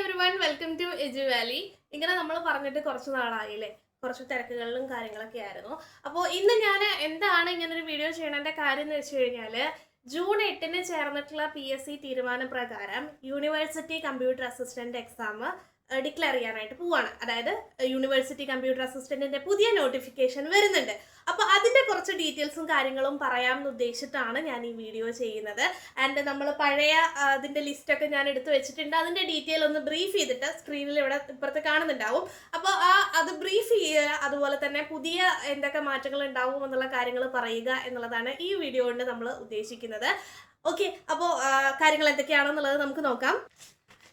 Everyone, welcome to Edu Valley. ഇങ്ങനെ നമ്മൾ പറഞ്ഞിട്ട് കുറച്ച് നാളായില്ലേ, കുറച്ച് തിരക്കുകളിലും കാര്യങ്ങളൊക്കെ ആയിരുന്നു. അപ്പോൾ ഇന്ന് ഞാൻ എന്താണ് ഇങ്ങനെ ഒരു വീഡിയോ ചെയ്യണതിന്റെ കാര്യം എന്ന് വെച്ച് കഴിഞ്ഞാൽ, ജൂൺ 8-ന് ചേർന്നിട്ടുള്ള PSC തീരുമാനപ്രകാരം university computer assistant exam declare ചെയ്യാനായിട്ട് പോവാണ്. അതായത് യൂണിവേഴ്സിറ്റി കമ്പ്യൂട്ടർ അസിസ്റ്റന്റിന്റെ പുതിയ നോട്ടിഫിക്കേഷൻ വരുന്നുണ്ട്. അപ്പോൾ അതിന്റെ കുറച്ച് ഡീറ്റെയിൽസും കാര്യങ്ങളും പറയാമെന്ന് ഉദ്ദേശിച്ചിട്ടാണ് ഞാൻ ഈ വീഡിയോ ചെയ്യുന്നത്. ആൻഡ് നമ്മൾ പഴയ അതിന്റെ ലിസ്റ്റൊക്കെ ഞാൻ എടുത്തു വെച്ചിട്ടുണ്ട്. അതിന്റെ ഡീറ്റെയിൽ ഒന്ന് ബ്രീഫ് ചെയ്തിട്ട് സ്ക്രീനിൽ ഇവിടെ ഇപ്പുറത്ത് കാണുന്നുണ്ടാവും. അപ്പോൾ അത് ബ്രീഫ് ചെയ്യുക, അതുപോലെ തന്നെ പുതിയ എന്തൊക്കെ മാറ്റങ്ങൾ ഉണ്ടാവും എന്നുള്ള കാര്യങ്ങൾ പറയുക എന്നുള്ളതാണ് ഈ വീഡിയോ കൊണ്ട് നമ്മൾ ഉദ്ദേശിക്കുന്നത്. ഓക്കെ, അപ്പോൾ കാര്യങ്ങൾ എന്തൊക്കെയാണെന്നുള്ളത് നമുക്ക് നോക്കാം.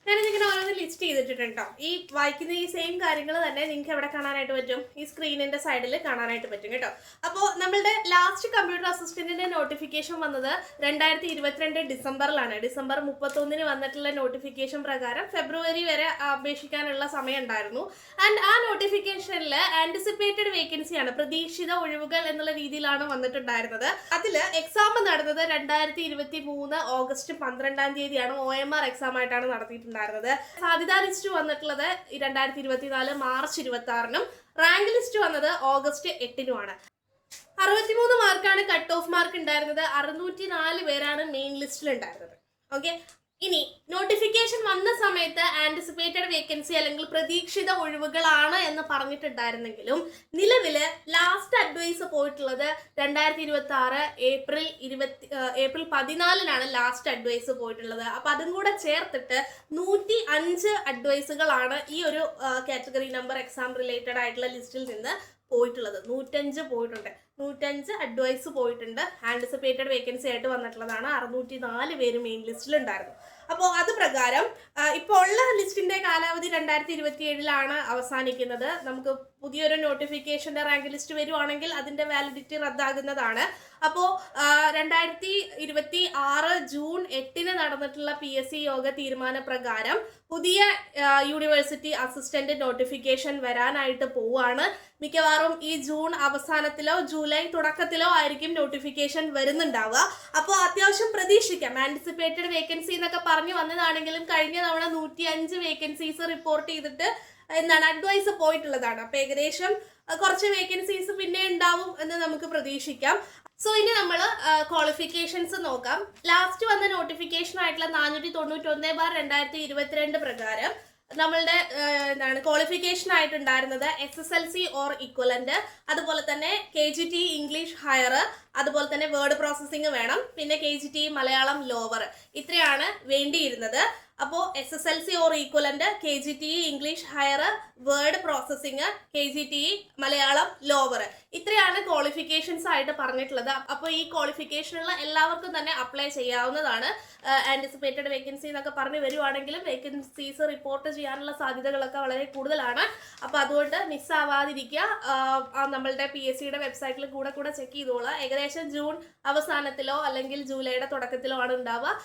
ഞാനിതിങ്ങനെ ഓരോന്ന് ലിസ്റ്റ് ചെയ്തിട്ടുണ്ടോ. ഈ വായിക്കുന്ന ഈ സെയിം കാര്യങ്ങൾ തന്നെ നിങ്ങൾക്ക് എവിടെ കാണാനായിട്ട് പറ്റും? ഈ സ്ക്രീനിന്റെ സൈഡിൽ കാണാനായിട്ട് പറ്റും കേട്ടോ. അപ്പോൾ നമ്മളുടെ ലാസ്റ്റ് കമ്പ്യൂട്ടർ അസിസ്റ്റന്റിന്റെ നോട്ടിഫിക്കേഷൻ വന്നത് 2022 ഡിസംബറിലാണ്. ഡിസംബർ 31-ന് വന്നിട്ടുള്ള നോട്ടിഫിക്കേഷൻ പ്രകാരം ഫെബ്രുവരി വരെ അപേക്ഷിക്കാനുള്ള സമയം ഉണ്ടായിരുന്നു. ആൻഡ് ആ നോട്ടിഫിക്കേഷനിൽ ആന്റിസിപ്പേറ്റഡ് വേക്കൻസിയാണ്, പ്രതീക്ഷിത ഒഴിവുകൾ എന്നുള്ള രീതിയിലാണ് വന്നിട്ടുണ്ടായിരുന്നത്. അതിൽ എക്സാം നടന്നത് 2023 ഓഗസ്റ്റ് 12-ാം തീയതിയാണ്. OMR എക്സാം ആയിട്ടാണ് നടത്തിയിട്ടുണ്ടായിരുന്നത്. സാധ്യതാ ലിസ്റ്റ് വന്നിട്ടുള്ളത് 2024 മാർച്ച് 26-നും റാങ്ക് ലിസ്റ്റ് വന്നത് ഓഗസ്റ്റ് 8-നുമാണ്. 63 മാർക്കാണ് കട്ട് ഓഫ് മാർക്ക് ഉണ്ടായിരുന്നത്. 604 പേരാണ് മെയിൻ ലിസ്റ്റിൽ ഉണ്ടായിരുന്നത്. ഓക്കെ, ഇനി നോട്ടിഫിക്കേഷൻ വന്ന സമയത്ത് ആന്റിസിപ്പേറ്റഡ് വേക്കൻസി അല്ലെങ്കിൽ പ്രതീക്ഷിത ഒഴിവുകളാണ് എന്ന് പറഞ്ഞിട്ടുണ്ടായിരുന്നെങ്കിലും നിലവില് ലാസ്റ്റ് അഡ്വൈസ് പോയിട്ടുള്ളത് 2026 ഏപ്രിൽ 14-നാണ് ലാസ്റ്റ് അഡ്വൈസ് പോയിട്ടുള്ളത്. അപ്പൊ അതും കൂടെ ചേർത്തിട്ട് 105 അഡ്വൈസുകളാണ് ഈ ഒരു കാറ്റഗറി നമ്പർ എക്സാം റിലേറ്റഡ് ആയിട്ടുള്ള ലിസ്റ്റിൽ നിന്ന് പോയിട്ടുള്ളത്. 105 പോയിട്ടുണ്ട്. 105 അഡ്വൈസ് പോയിട്ടുണ്ട്. ആന്റിസിപ്പേറ്റഡ് വേക്കൻസി ആയിട്ട് വന്നിട്ടുള്ളതാണ്. 604 പേര് മെയിൻ ലിസ്റ്റിലുണ്ടായിരുന്നു. അപ്പോൾ അത് പ്രകാരം ഇപ്പോൾ ഉള്ള ലിസ്റ്റിന്റെ കാലാവധി 2027-ലാണ് അവസാനിക്കുന്നത്. നമുക്ക് പുതിയൊരു നോട്ടിഫിക്കേഷന്റെ റാങ്ക് ലിസ്റ്റ് വരുവാണെങ്കിൽ അതിന്റെ വാലിഡിറ്റി റദ്ദാകുന്നതാണ്. അപ്പോൾ 2026 ജൂൺ 8-ന് നടന്നിട്ടുള്ള PSC യോഗ തീരുമാന പ്രകാരം പുതിയ യൂണിവേഴ്സിറ്റി അസിസ്റ്റന്റ് നോട്ടിഫിക്കേഷൻ വരാനായിട്ട് പോവാണ്. മിക്കവാറും ഈ ജൂൺ അവസാനത്തിലോ ജൂലൈ തുടക്കത്തിലോ ആയിരിക്കും നോട്ടിഫിക്കേഷൻ വരുന്നുണ്ടാവുക. അപ്പോൾ അത്യാവശ്യം പ്രതീക്ഷിക്കാം. ആന്റിസിപ്പേറ്റഡ് വേക്കൻസി എന്നൊക്കെ പറഞ്ഞു വന്നതാണെങ്കിലും കഴിഞ്ഞ തവണ 105 വേക്കൻസീസ് റിപ്പോർട്ട് ചെയ്തിട്ട് അഡ്വൈസ് പോയിട്ടുള്ളതാണ്. അപ്പൊ ഏകദേശം കുറച്ച് വേക്കൻസീസ് പിന്നെ ഉണ്ടാവും എന്ന് നമുക്ക് പ്രതീക്ഷിക്കാം. സോ ഇനി നമ്മൾ ക്വാളിഫിക്കേഷൻസ് നോക്കാം. ലാസ്റ്റ് വന്ന നോട്ടിഫിക്കേഷൻ ആയിട്ടുള്ള 491/2022 പ്രകാരം നമ്മളുടെ ക്വാളിഫിക്കേഷൻ ആയിട്ടുണ്ടായിരുന്നത് SSLC ഓർ ഇക്വലന്റ്, അതുപോലെ തന്നെ KGT ഇംഗ്ലീഷ് ഹയർ, അതുപോലെ തന്നെ വേർഡ് പ്രോസസ്സിംഗ് വേണം, പിന്നെ KGT മലയാളം ലോവർ. ഇത്രയാണ് വേണ്ടിയിരുന്നത്. അപ്പോൾ SSLC or equivalent, KGT English higher, word processing, KGT Malayalam lower, ഇത്രയാണ് ക്വാളിഫിക്കേഷൻസ് ആയിട്ട് പറഞ്ഞിട്ടുള്ളത്. അപ്പോൾ ഈ ക്വാളിഫിക്കേഷനുള്ള എല്ലാവർക്കും തന്നെ അപ്ലൈ ചെയ്യാവുന്നതാണ്. ആന്റിസിപ്പേറ്റഡ് വേക്കൻസി എന്നൊക്കെ പറഞ്ഞു വരുവാണെങ്കിലും വേക്കൻസീസ് റിപ്പോർട്ട് ചെയ്യാനുള്ള സാധ്യതകളൊക്കെ വളരെ കൂടുതലാണ്. അപ്പോൾ അതുകൊണ്ട് മിസ്സാവാതിരിക്കുക. നമ്മളുടെ PSCയുടെ വെബ്സൈറ്റിൽ കൂടെ ചെക്ക് ചെയ്തോളാം. ഏകദേശം ജൂൺ അവസാനത്തിലോ അല്ലെങ്കിൽ ജൂലൈയുടെ തുടക്കത്തിലോ ആണ് ഉണ്ടാവുക.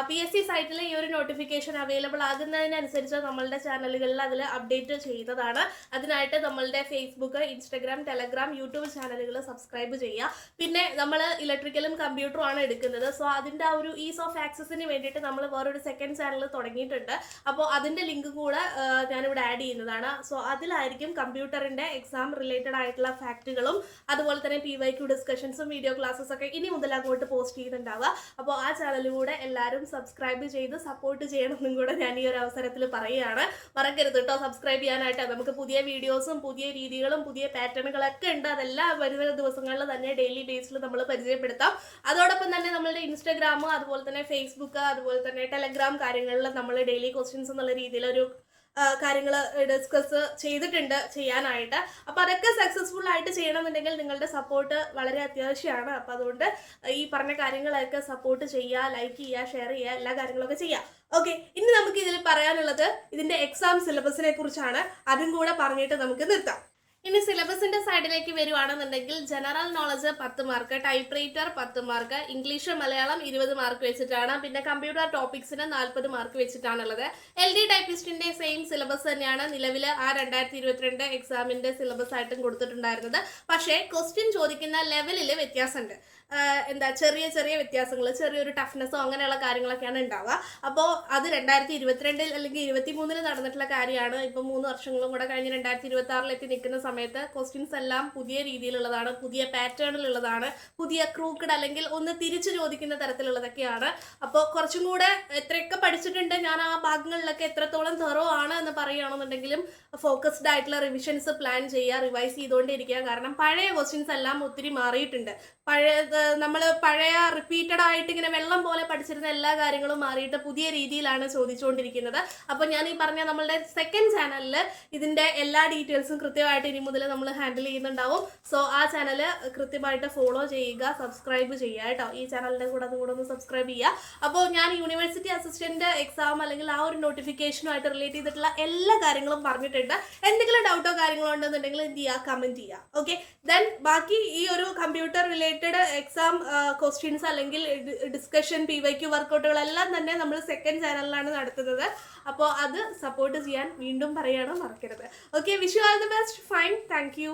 PSC സൈറ്റിൽ ഈ ഒരു നോട്ടിഫിക്കേഷൻ അവൈലബിൾ ആകുന്നതിനനുസരിച്ച് നമ്മളുടെ ചാനലുകളിൽ അതിൽ അപ്ഡേറ്റ് ചെയ്യുന്നതാണ്. അതിനായിട്ട് നമ്മളുടെ ഫേസ്ബുക്ക്, ഇൻസ്റ്റഗ്രാം, ടെലഗ്രാം, യൂട്യൂബ് ചാനലുകൾ സബ്സ്ക്രൈബ് ചെയ്യുക. പിന്നെ നമ്മൾ ഇലക്ട്രിക്കലും കമ്പ്യൂട്ടറും ആണ് എടുക്കുന്നത്. സോ അതിൻ്റെ ആ ഒരു ഈസ് ഓഫ് ആക്സസിന് വേണ്ടിയിട്ട് നമ്മൾ വേറൊരു സെക്കൻഡ് ചാനൽ തുടങ്ങിയിട്ടുണ്ട്. അപ്പോൾ അതിൻ്റെ ലിങ്ക് കൂടെ ഞാനിവിടെ ആഡ് ചെയ്യുന്നതാണ്. സോ അതിലായിരിക്കും കമ്പ്യൂട്ടറിൻ്റെ എക്സാം റിലേറ്റഡ് ആയിട്ടുള്ള ഫാക്റ്റുകളും അതുപോലെ തന്നെ PYQ ഡിസ്കഷൻസും വീഡിയോ ക്ലാസ്സസ് ഒക്കെ ഇനി മുതൽ അങ്ങോട്ട് പോസ്റ്റ് ചെയ്യുന്നുണ്ടാവുക. അപ്പോൾ ആ ചാനലിലൂടെ എല്ലാവരും സബ്സ്ക്രൈബ് ചെയ്ത് സപ്പോർട്ട് ചെയ്യണമെന്നും കൂടെ ഞാൻ ഈ ഒരു അവസരത്തിൽ പറയുകയാണ്. മറക്കരുത് കേട്ടോ സബ്സ്ക്രൈബ് ചെയ്യാനായിട്ട്. നമുക്ക് പുതിയ വീഡിയോസും പുതിയ രീതികളും പുതിയ പാറ്റേണുകളൊക്കെ ഉണ്ട്. അതെല്ലാം വരുന്ന ദിവസങ്ങളിൽ തന്നെ ഡെയിലി ബേസിൽ നമ്മൾ പരിചയപ്പെടുത്താം. അതോടൊപ്പം തന്നെ നമ്മളുടെ ഇൻസ്റ്റഗ്രാം, അതുപോലെ തന്നെ ഫേസ്ബുക്ക്, അതുപോലെ തന്നെ ടെലഗ്രാം കാര്യങ്ങളിൽ നമ്മൾ ഡെയിലി ക്വസ്റ്റ്യൻസ് എന്നുള്ള രീതിയിലൊരു കാര്യങ്ങൾ ഡിസ്കസ് ചെയ്തിട്ടുണ്ട് ചെയ്യാനായിട്ട്. അപ്പോൾ അതൊക്കെ സക്സസ്ഫുൾ ആയിട്ട് ചെയ്യണമെന്നുണ്ടെങ്കിൽ നിങ്ങളുടെ സപ്പോർട്ട് വളരെ അത്യാവശ്യമാണ്. അപ്പോൾ അതുകൊണ്ട് ഈ പറഞ്ഞ കാര്യങ്ങളൊക്കെ സപ്പോർട്ട് ചെയ്യുക, ലൈക്ക് ചെയ്യുക, ഷെയർ ചെയ്യുക, എല്ലാ കാര്യങ്ങളൊക്കെ ചെയ്യുക. ഓക്കെ, ഇനി നമുക്ക് ഇതിൽ പറയാനുള്ളത് ഇതിന്റെ എക്സാം സിലബസിനെ കുറിച്ചാണ്. അതും കൂടെ പറഞ്ഞിട്ട് നമുക്ക് നിർത്താം. ഇനി സിലബസിന്റെ സൈഡിലേക്ക് വരുവാണെന്നുണ്ടെങ്കിൽ general knowledge 10 mark, typewriter 10 mark, English Malayalam 20 mark വെച്ചിട്ടാണ്, പിന്നെ കമ്പ്യൂട്ടർ ടോപ്പിക്സിന് 40 മാർക്ക് വെച്ചിട്ടാണുള്ളത്. LD ടൈപ്പിസ്റ്റിന്റെ സെയിം സിലബസ് തന്നെയാണ് നിലവിൽ ആ 2022 എക്സാമിന്റെ സിലബസ് ആയിട്ടും കൊടുത്തിട്ടുണ്ടായിരുന്നത്. പക്ഷേ ക്വസ്റ്റ്യൻ ചോദിക്കുന്ന ലെവലിൽ വ്യത്യാസമുണ്ട്. എന്താ ചെറിയ ചെറിയ വ്യത്യാസങ്ങൾ, ചെറിയൊരു ടഫ്നെസ്സോ അങ്ങനെയുള്ള കാര്യങ്ങളൊക്കെയാണ് ഉണ്ടാവുക. അപ്പോൾ അത് 2022 അല്ലെങ്കിൽ 2023 നടന്നിട്ടുള്ള കാര്യമാണ്. ഇപ്പം 3 വർഷങ്ങളും കൂടെ കഴിഞ്ഞ് 2026 എത്തി നിൽക്കുന്ന സമയത്ത് ക്വസ്റ്റ്യൻസ് എല്ലാം പുതിയ രീതിയിലുള്ളതാണ്, പുതിയ പാറ്റേണിലുള്ളതാണ്, പുതിയ ക്രൂക്കഡ് അല്ലെങ്കിൽ ഒന്ന് തിരിച്ചു ചോദിക്കുന്ന തരത്തിലുള്ളതൊക്കെയാണ്. അപ്പോൾ കുറച്ചും കൂടെ എത്രയൊക്കെ പഠിച്ചിട്ടുണ്ട് ഞാൻ ആ ഭാഗങ്ങളിലൊക്കെ എത്രത്തോളം തെറോ ആണ് എന്ന് പറയുകയാണെന്നുണ്ടെങ്കിലും ഫോക്കസ്ഡ് ആയിട്ടുള്ള റിവിഷൻസ് പ്ലാൻ ചെയ്യുക, റിവൈസ് ചെയ്തുകൊണ്ടിരിക്കുക. കാരണം പഴയ ക്വസ്റ്റ്യൻസ് എല്ലാം ഒത്തിരി മാറിയിട്ടുണ്ട്. നമ്മൾ പഴയ റിപ്പീറ്റഡ് ആയിട്ട് ഇങ്ങനെ വെള്ളം പോലെ പഠിച്ചിരുന്ന എല്ലാ കാര്യങ്ങളും മാറിയിട്ട് പുതിയ രീതിയിലാണ് ചോദിച്ചുകൊണ്ടിരിക്കുന്നത്. അപ്പോൾ ഞാൻ ഈ പറഞ്ഞ നമ്മളുടെ സെക്കൻഡ് ചാനലിൽ ഇതിൻ്റെ എല്ലാ ഡീറ്റെയിൽസും കൃത്യമായിട്ട് ഇനി മുതൽ നമ്മൾ ഹാൻഡിൽ ചെയ്യുന്നുണ്ടാവും. സോ ആ ചാനൽ കൃത്യമായിട്ട് ഫോളോ ചെയ്യുക, സബ്സ്ക്രൈബ് ചെയ്യുക കേട്ടോ. ഈ ചാനലിൻ്റെ കൂടെ ഒന്ന് സബ്സ്ക്രൈബ് ചെയ്യുക. അപ്പോൾ ഞാൻ യൂണിവേഴ്സിറ്റി അസിസ്റ്റന്റ് എക്സാം അല്ലെങ്കിൽ ആ ഒരു നോട്ടിഫിക്കേഷനുമായിട്ട് റിലേറ്റ് ചെയ്തിട്ടുള്ള എല്ലാ കാര്യങ്ങളും പറഞ്ഞിട്ടുണ്ട്. എന്തെങ്കിലും ഡൗട്ടോ കാര്യങ്ങളോ ഉണ്ടെന്നുണ്ടെങ്കിൽ എന്ത് ചെയ്യുക, കമൻറ്റ് ചെയ്യുക. ഓക്കെ, ദെൻ ബാക്കി ഈ ഒരു കമ്പ്യൂട്ടർ റിലേറ്റഡ് എക്സാം ക്വസ്റ്റ്യൻസ് അല്ലെങ്കിൽ ഡിസ്കഷൻ PYQ വർക്കൗട്ടുകളെല്ലാം തന്നെ നമ്മൾ സെക്കൻഡ് ചാനലിലാണ് നടത്തുന്നത്. അപ്പോൾ അത് സപ്പോർട്ട് ചെയ്യാൻ വീണ്ടും പറയുകയാണ് മറക്കരുത്. Okay, wish you all the best. Fine, thank you.